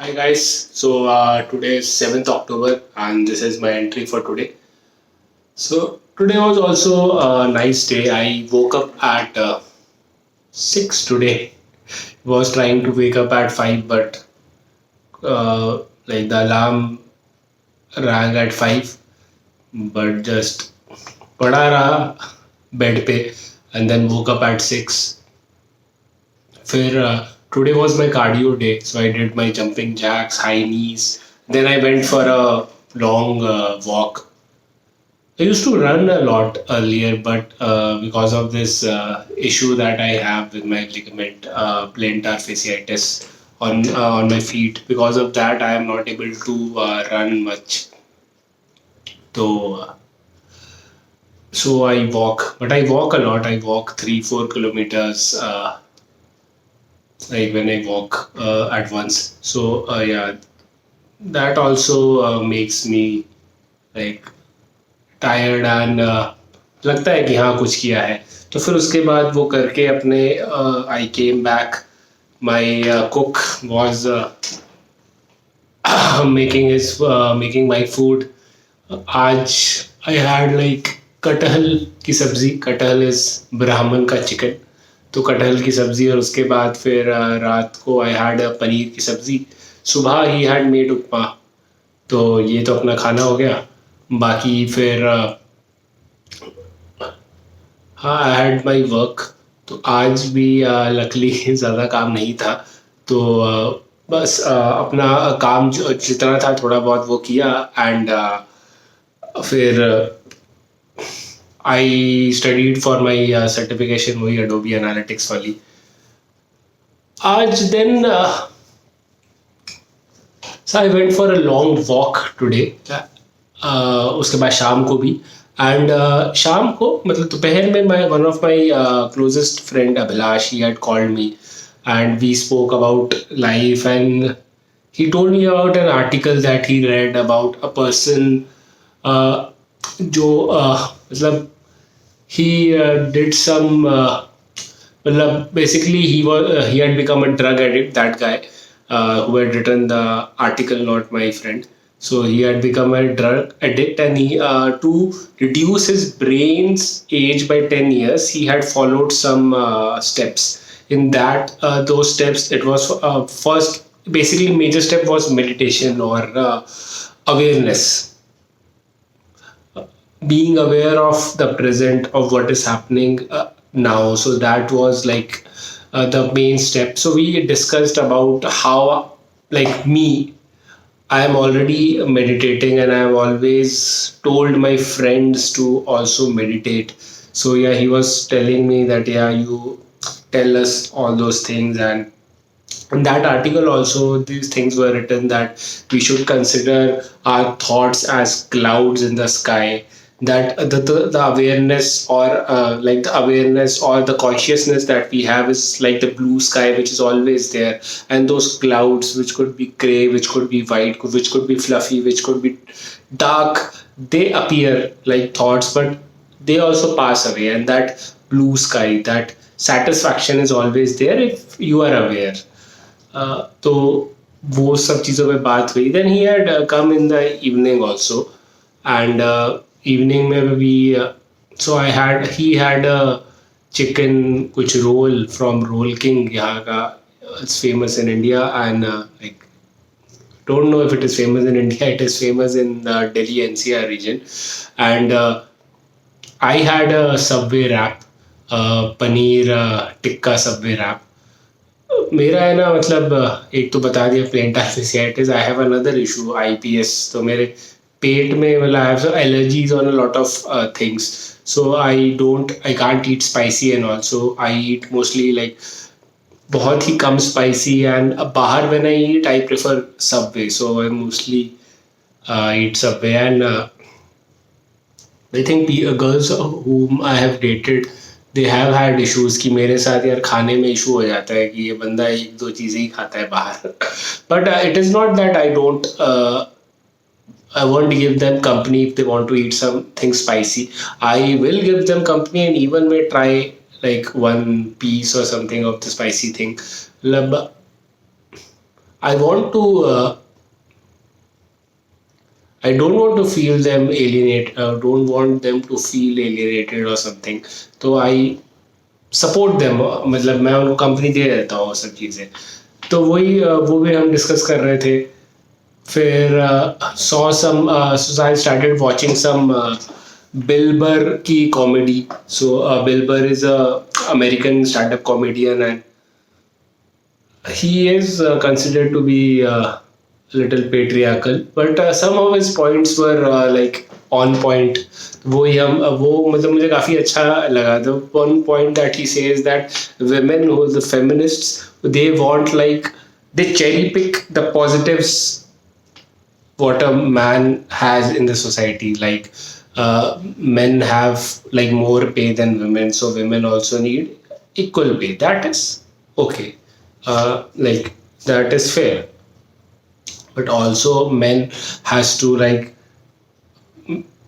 Hi guys, today is 7th October and this is my entry for today. So today was also a nice day. I woke up at 6 today. Was trying to wake up at 5 but like the alarm rang at 5 but just पड़ा रहा bed पे and then woke up at 6. फिर today was my cardio day, so I did my jumping jacks, high knees. Then I went for a long walk. I used to run a lot earlier, but because of this issue that I have with my ligament, plantar fasciitis on my feet, because of that I am not able to run much. So so I walk, but I walk a lot. I walk 3-4 kilometers. Like when I walk at once. So yeah, that also makes me like tired and लगता है कि हाँ कुछ किया है. तो फिर उसके बाद वो करके अपने I came back. My cook was making my food. आज आई हैड लाइक कटहल की सब्जी. कटहल इज ब्राह्मण का चिकन. तो कटहल की सब्जी और उसके बाद फिर रात को आई हैड पनीर की सब्जी. सुबह ही हैड मेड उपमा. तो ये तो अपना खाना हो गया. बाकी फिर हाँ आई हैड माई वर्क. तो आज भी लकली ज़्यादा काम नहीं था. तो बस अपना काम जो जितना था थोड़ा बहुत वो किया. एंड फिर I studied for my certification, वही एडोबी एनालिटिक्स वाली. आज then so I went for a long walk today. उसके बाद शाम को भी. एंड शाम को मतलब दोपहर में my one of my closest friend Abhilash he had called me and we spoke about life. And he told me about an article that he read about a person जो मतलब he did some मतलब basically he had become a drug addict, that guy who had written the article, not my friend. So he had become a drug addict, and he to reduce his brain's age by 10 years, he had followed some steps. In that those steps, it was first basically major step was meditation or awareness, being aware of the present of what is happening now. So that was like the main step. So we discussed about how, like me, I am already meditating and I have always told my friends to also meditate. So yeah, he was telling me that yeah, you tell us all those things. And in that article also these things were written that we should consider our thoughts as clouds in the sky. That the awareness or like the awareness or the consciousness that we have is like the blue sky which is always there, and those clouds which could be gray, which could be white, which could be fluffy, which could be dark, they appear like thoughts but they also pass away. And that blue sky, that satisfaction is always there if you are aware. तो वो सब चीज़ों पे बात हुई. Then he had come in the evening also. And evening में भी so I had he had chicken कुछ रोल फ्रॉम रोल किंग. यहाँ का it's famous in India. And like don't know if it is famous in India. It is famous in Delhi NCR region. And I had a Subway wrap, paneer tikka Subway wrap. मेरा है ना मतलब एक तो बता दिया plantar fasciitis. I have another issue IBS. तो मेरे पेट में मतलब I have allergies on a lot of things. So I can't eat spicy and also I eat mostly like बहुत ही कम स्पाइसी. एंड बाहर when I eat I prefer Subway. So I mostly eat Subway. And I think girls whom I have dated, they have had issues कि मेरे साथ यार खाने में इशू हो जाता है कि ये बंदा एक दो चीज़ें ही खाता है बाहर. But it is not that I don't I won't give them company if they want to eat something spicy. I will give them company and even may try like one piece or something of the spicy thing. मतलब I want to. I don't want to feel them alienate. Don't want them to feel alienated or something. तो I support them. मतलब मैं उनको company दे देता हूँ सब चीज़ें. तो वही वो भी हम डिस्कस कर रहे थे. फिर saw some so I started watching some Bill Burr की comedy. So Bill Burr is a American stand-up comedian, and he is considered to be little patriarchal, but some of his points were like on point. वो मतलब मुझे काफी अच्छा लगा. The one point that he says that women who are the feminists, they want like they cherry pick the positives what a man has in the society. Like men have like more pay than women, so women also need equal pay. That is okay. Like that is fair, but also men has to like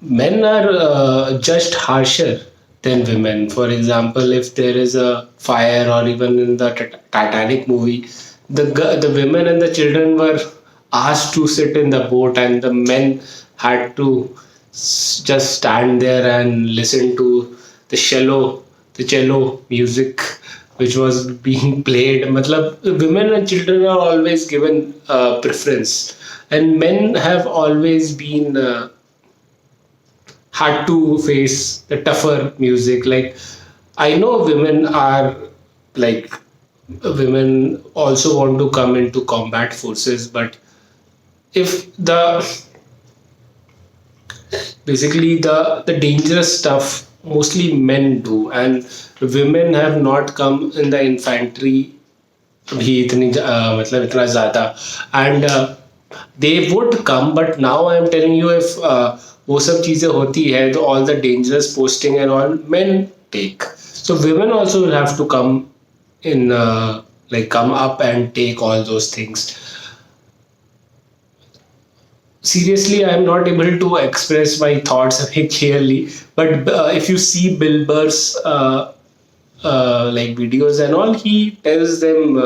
men are judged harsher than women. For example, if there is a fire, or even in the Titanic movie, the women and the children were asked to sit in the boat, and the men had to just stand there and listen to the cello music which was being played. Matlab, women and children are always given preference, and men have always been had to face the tougher music. Like I know women are like women also want to come into combat forces, but if the basically the dangerous stuff mostly men do, and women have not come in the infantry भी इतनी मतलब इतना ज़्यादा. And they would come, but now I am telling you if वो सब चीज़ें होती है तो all the dangerous posting and all men take. So women also will have to come in like come up and take all those things. Seriously, I am not able to express my thoughts very clearly, but if you see Bill Burr's like videos and all, he tells them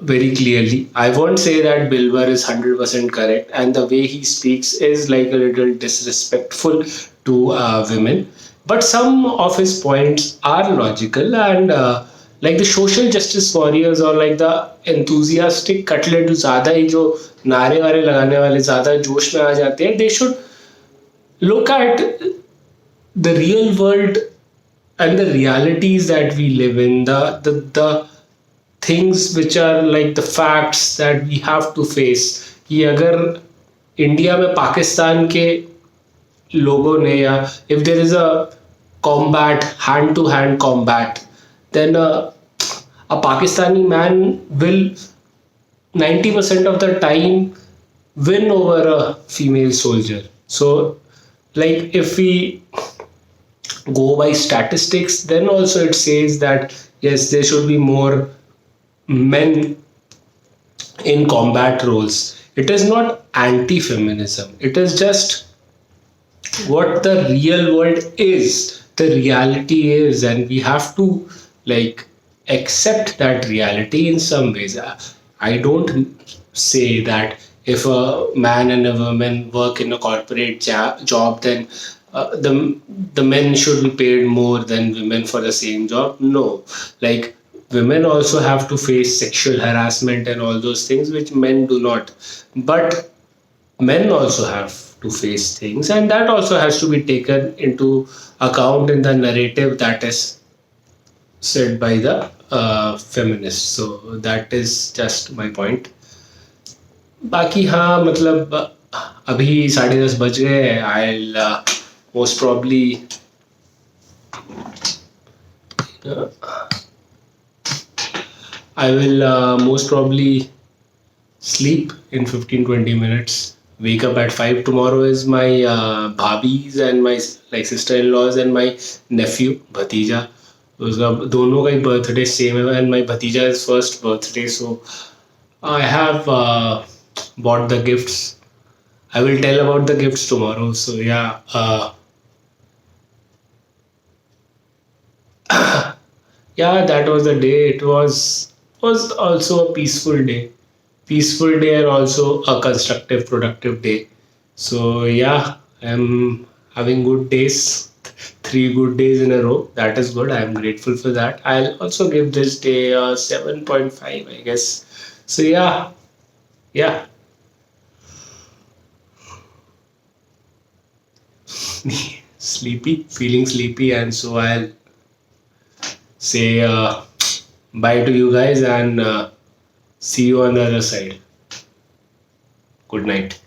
very clearly. I won't say that Bill Burr is 100% correct, and the way he speaks is like a little disrespectful to women. But some of his points are logical, and like the social justice warriors or like the enthusiastic cutlet जो ज़्यादा ही जो नारे वारे लगाने वाले ज़्यादा जोश में आ जाते हैं, they should look at the real world and the realities that we live in, the things which are like the facts that we have to face. कि अगर इंडिया में पाकिस्तान के लोगों ने, या if there is a combat, hand to hand combat, then a Pakistani man will 90% of the time win over a female soldier. So like if we go by statistics, then also it says that yes, there should be more men in combat roles. It is not anti-feminism, it is just what the real world is, the reality is, and we have to like accept that reality in some ways. I don't say that if a man and a woman work in a corporate job, then the men should be paid more than women for the same job. No, like women also have to face sexual harassment and all those things which men do not. But men also have to face things, and that also has to be taken into account in the narrative that is said by the feminists. So that is just my point. बाकी हाँ मतलब अभी 10:30 बज गए. I'll most probably I will most probably sleep in 15-20 minutes. Wake up at 5. Tomorrow is my bhabis and my like sister-in-laws and my nephew Bhatija. उसका दोनों का ही birthday same है, एंड माई भतीजा is first birthday. So I have bought the gifts. I will tell about the gifts tomorrow. So yeah, yeah, that was the day. It was also a peaceful day. peaceful day and also a constructive, productive day. So yeah, I'm having good days, 3 good days in a row. That is good. I'm grateful for that. I'll also give this day a 7.5, I guess. So yeah, yeah, sleepy, feeling sleepy, and so I'll say bye to you guys and see you on the other side. Good night.